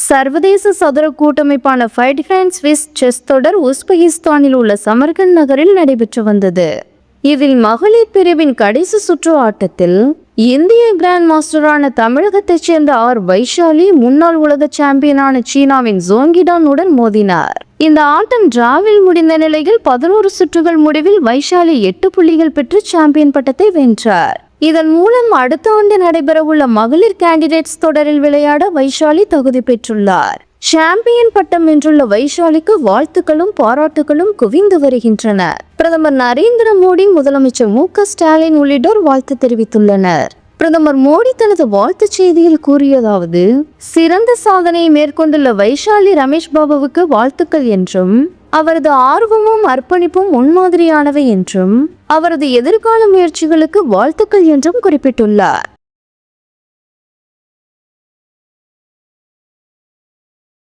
சர்வதேச சதுர கூட்டமைப்பான fight France Swiss chess தொடர் உஸ்பெகிஸ்தானில் உள்ள சமர்கண்ட் நகரில் நடைபெற்று வந்தது. இதில் மகளிர் பிரிவின் கடைசி சுற்று ஆட்டத்தில் இந்திய கிராண்ட் மாஸ்டரான தமிழகத்தைச் சேர்ந்த வைஷாலி முன்னாள் உலக சாம்பியனான சீனாவின் ஜோங்கிடானுடன் மோதினார். இந்த ஆட்டம் டிராவில் முடிந்த நிலையில் 11 சுற்றுகள் முடிவில் வைஷாலி 8 புள்ளிகள் பெற்று சாம்பியன் பட்டத்தை வென்றார். இதன் மூலம் அடுத்த ஆண்டு நடைபெறவுள்ள மகளிர் கேண்டிடேட்ஸ் தொடரில் விளையாட வைஷாலி தகுதி பெற்றுள்ளார். சாம்பியன் பட்டம் வென்றுள்ள வைஷாலிக்கு வாழ்த்துக்களும் பாராட்டுகளும் குவிந்து வருகின்றன. பிரதமர் நரேந்திர மோடி, முதலமைச்சர் மு.க. ஸ்டாலின் உள்ளிட்டோர் வாழ்த்து தெரிவித்துள்ளனர். பிரதமர் மோடி தனது வாழ்த்துச் செய்தியில் கூறியதாவது: சிறந்த சாதனையை மேற்கொண்டுள்ள வைஷாலி ரமேஷ் பாபுவுக்கு வாழ்த்துக்கள் என்றும், அவரது ஆர்வமும் அர்ப்பணிப்பும் முன்மாதிரியானவை என்றும், அவரது எதிர்கால முயற்சிகளுக்கு வாழ்த்துக்கள் என்றும் குறிப்பிட்டுள்ளார்.